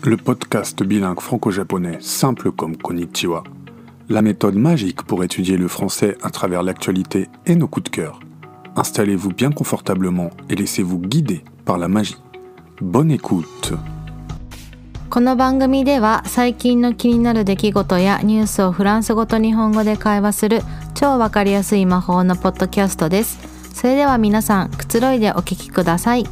Le podcast bilingue franco-japonais simple comme Konnichiwa. La méthode magique pour étudier le français à travers l'actualité et nos coups de cœur. Installez-vous bien confortablement et laissez-vous guider par la magie. Bonne écoute. この番組では最近の気になる出来事やニュースをフランス語と日本語で会話する超わかりやすい魔法のポッドキャストです。それでは皆さん、くつろいでお聞きください。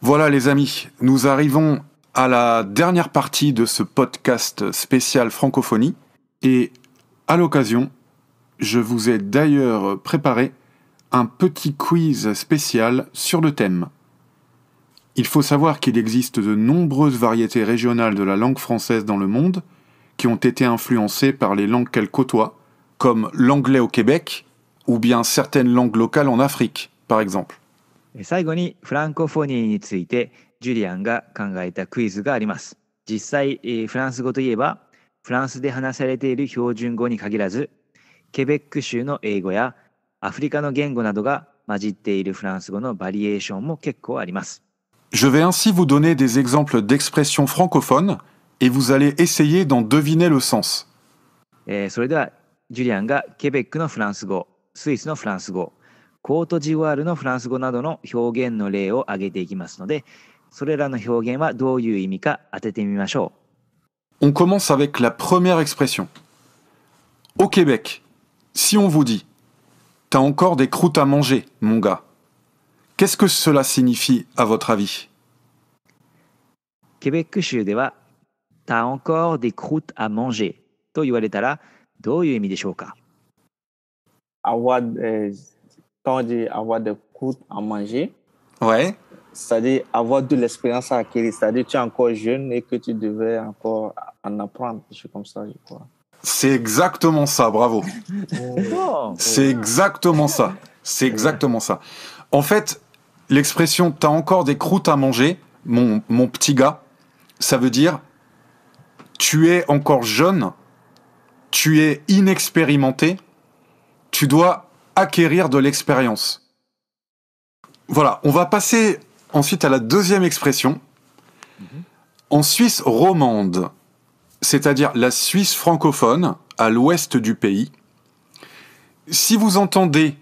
Voilà les amis, nous arrivons à la dernière partie de ce podcast spécial francophonie et à l'occasion, je vous ai d'ailleurs préparé un petit quiz spécial sur le thème. Il faut savoir qu'il existe de nombreuses variétés régionales de la langue française dans le monde qui ont été influencées par les langues qu'elles côtoient, comme l'anglais au Québec ou bien certaines langues locales en Afrique, par exemple. 最後にフランコフォニーについてジュリアンが考えたクイズがあります。実際、フランス語といえばフランスで話されている標準語に限らず、ケベック州の英語やアフリカの言語などが混じっているフランス語のバリエーションも結構あります。Je vais ainsi vous donner des exemples d'expressions francophones et vous allez essayer d'en deviner le sens. それではジュリアンがケベックのフランス語、スイスのフランス語、コートジボワールのフランス語などの表現の例を挙げていきますので、それらの表現はどういう意味か当ててみましょう。On commence avec la première expression. Au Québec, si on vous dit « T'as encore des croûtes à manger, mon gars », qu'est-ce que cela signifie à votre avis? ケベック州では「T'as encore des croûtes à manger」と言われたらどういう意味でしょうか？ Quand on dit avoir des croûtes à manger, ouais. C'est-à-dire avoir de l'expérience à acquérir. C'est-à-dire que tu es encore jeune et que tu devais encore en apprendre. Je suis comme ça, je crois. C'est exactement ça, bravo. C'est exactement ça. C'est exactement ça. En fait, l'expression « t'as encore des croûtes à manger », mon petit gars, ça veut dire « tu es encore jeune, tu es inexpérimenté, tu dois acquérir de l'expérience ». Voilà, on va passer ensuite à la deuxième expression. En Suisse romande, c'est-à-dire la Suisse francophone, à l'ouest du pays, si vous entendez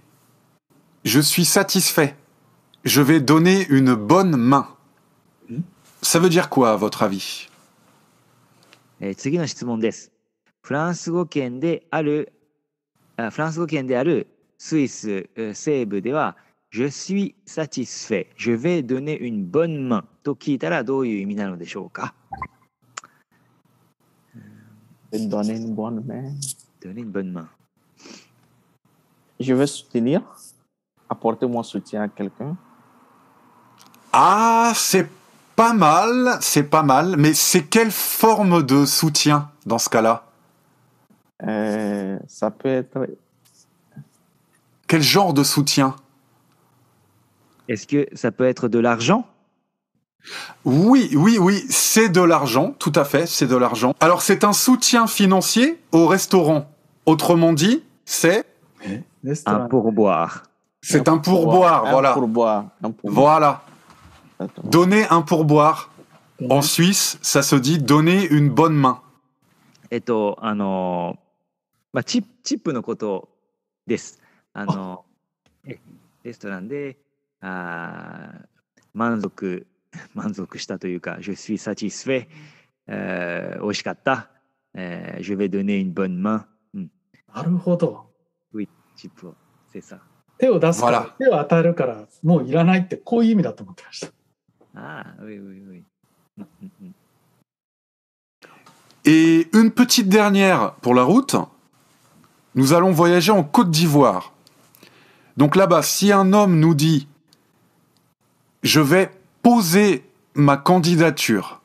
« je suis satisfait, je vais donner une bonne main », ça veut dire quoi à votre avis? 次の質問です。フランス語圏であるスイス西部ではJe suis satisfait. Je vais donner une bonne main. と聞いたらどういう意味なのでしょうか？ Donner une bonne main. Donner une bonne main. Je vais soutenir. Apporter mon soutien à quelqu'un. Ah, c'est pas mal, mais c'est quelle forme de soutien dans ce cas-là? Ça peut être... Quel genre de soutien? Est-ce que ça peut être de l'argent? Oui, c'est de l'argent, tout à fait, c'est de l'argent. Alors, c'est un soutien financier au restaurant. Autrement dit, c'est... Un pourboire. C'est un pourboire, voilà. Un pourboire. Voilà. Donner un pourboire. En Suisse, ça se dit donner une bonne main. チップのことです。レストランで満足したというか、je suis satisfait、美味しかった、je vais donner une bonne main、なるほど。Oui、チップを、c'est ça。手を出すから、手を当たるから、もういらないって、こういう意味だと思ってました。oui。Et une petite dernière pour la route. Nous allons voyager en Côte d'Ivoire. Donc là-bas, si un homme nous dit « Je vais poser ma candidature »,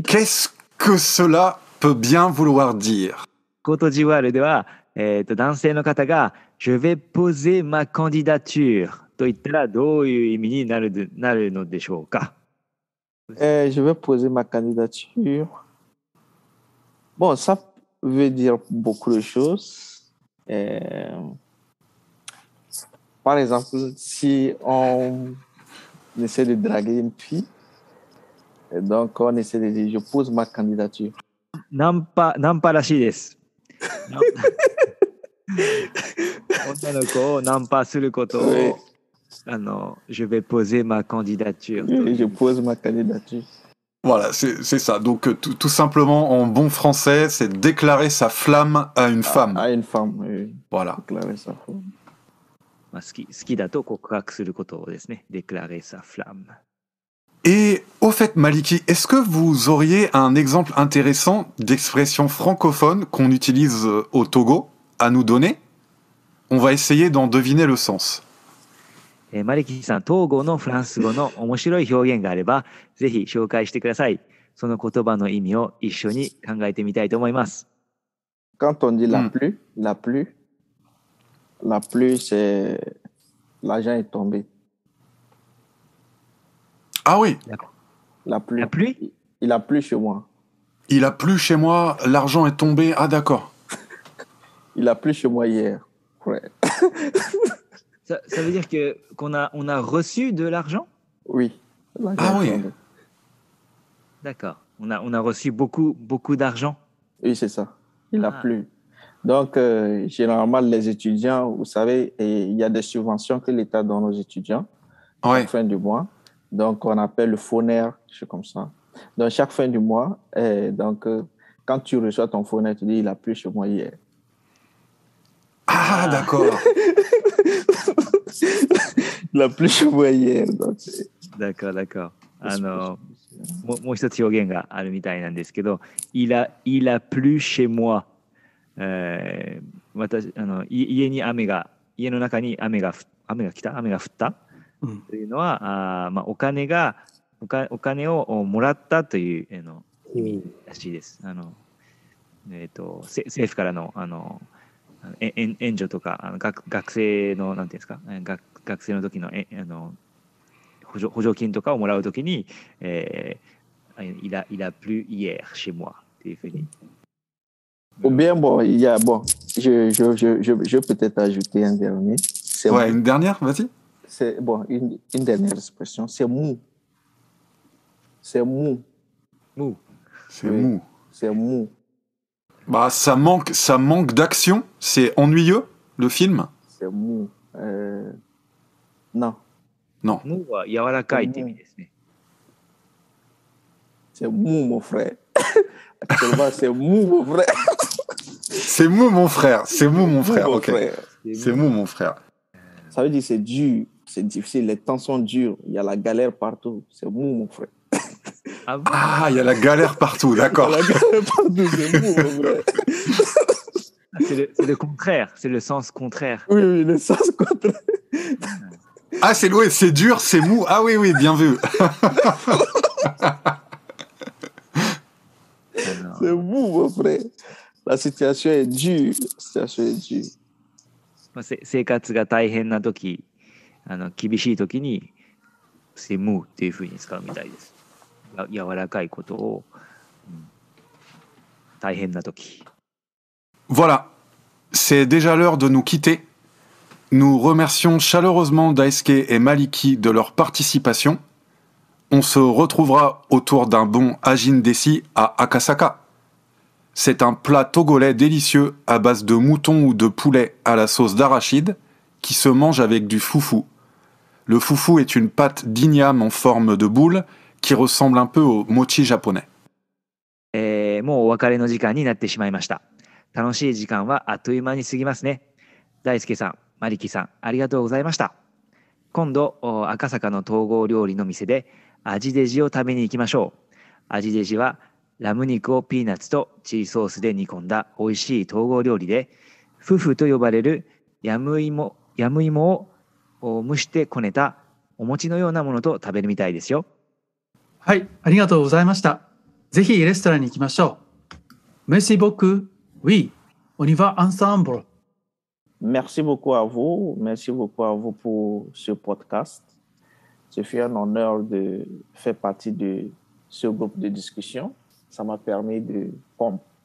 qu'est-ce que cela peut bien vouloir dire? コートジボワールでは、男性の方が「Je vais poser ma candidature」と言ったらどういう意味になるのでしょうか？ Je vais poser ma candidature. Bon, ça veut dire beaucoup de choses. Par exemple, si on essaie de draguer une fille, et donc on essaie de dire, je pose ma candidature. ナンパらしいです。女の子をナンパすることを、Oui. je vais poser ma candidature. Oui, je pose ma candidature. Voilà, c'est ça. Donc, tout simplement, en bon français, c'est déclarer sa flamme à une femme. À une femme, oui. Voilà. Déclarer sa flamme. まあ、好きだと告白することですね。déclarer sa flamme. Et au fait, Maliki, est-ce que vous auriez un exemple intéressant d'expression francophone qu'on utilise au Togo à nous donner? On va essayer d'en deviner le sens. マリキさん、トーゴのフランス語の面白い表現があれば、ぜひ紹介してください。その言葉の意味を一緒に考えてみたいと思います。Quand on dit la pluie, c'est l'argent est tombé. Ah oui. La pluie. La pluie? Il a plu chez moi. Il a plu chez moi, l'argent est tombé. Ah d'accord. Il a plu chez moi hier. Ouais. Ça veut dire qu'on a reçu de l'argent? Oui. Ah oui. D'accord. On a reçu beaucoup d'argent. Oui, c'est ça. Il a plu. Donc, généralement, les étudiants, vous savez, il y a des subventions que l'État donne aux étudiants chaque fin du mois. Donc, on appelle le FONER, c'est comme ça. Donc, chaque fin du mois, quand tu reçois ton FONER, tu dis, il a plu chez moi hier. Ah, d'accord. Il a plu chez moi hier. D'accord. もう一つ表現があるみたいなんですけど、il a plu chez moi。家の中に雨が降ったというのは、お金をもらったという意味らしいです。政府からの援助とか学生のなんていうんですか、学生の時の補助金とかをもらうときに、il a plu hier chez moi っていうふうに。Ou bien, je peux peut-être ajouter un dernier. Une dernière, vas-y. C'est une dernière expression, c'est mou. C'est mou. Mou. C'est mou. C'est mou. Bah, ça manque d'action. C'est ennuyeux, le film. C'est mou. Non. mouは柔らかいって意味ですね。C'est mou, mon frère. Actuellement, c'est mou, mon frère. C'est mou, mon frère. C'est mou, mon frère. Ok. C'est mou, mon frère. Ça veut dire c'est dur, c'est difficile, les temps sont durs, il y a la galère partout. C'est mou, mon frère. Ah, il y a la galère partout, d'accord. Il y a la galère partout, c'est mou, mon frère. C'est le contraire, c'est le sens contraire. Oui, le sens contraire. Ah, c'est dur, c'est mou. Ah oui, bien vu. C'est mou, mon frère. La situation est dure.生活が大変な時、厳しい時に「c'est mou」っていうふうに使うみたいです。柔らかいことを、大変な時。Voilà, c'est déjà l'heure de nous quitter. Nous remercions chaleureusement Daisuke et Maliki de leur participation. On se retrouvera autour d'un bon Ajin Desi à Akasaka. C'est un plat togolais délicieux à base de mouton ou de poulet à la sauce d'arachide qui se mange avec du foufou. Le foufou est une pâte d'igname en forme de boule qui ressemble un peu au mochi japonais. もうお別れの時間になってしまいました。楽しい時間はあっという間に過ぎますね。大輔さん、マリキさん、ありがとうございました。今度、赤坂の統合料理の店で味デジを食べに行きましょう。味デジはラム肉をピーナッツとチリソースで煮込んだ美味しい統合料理で、フフと呼ばれるヤムイモを蒸してこねたお餅のようなものと食べるみたいですよ。はい、ありがとうございました。ぜひレストランに行きましょう。Merci beaucoup. Oui, on y va ensemble. Merci beaucoup à vous. Merci beaucoup à vous pour ce podcast. Ce fut un honneur de faire partie de ce groupe de discussion. Ça m'a permis de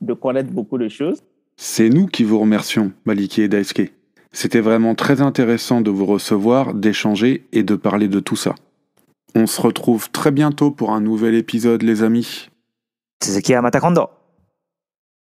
de connaître beaucoup de choses. C'est nous qui vous remercions, Maliki et Daisuke. C'était vraiment très intéressant de vous recevoir, d'échanger et de parler de tout ça. On se retrouve très bientôt pour un nouvel épisode, les amis. 続きはまた今度。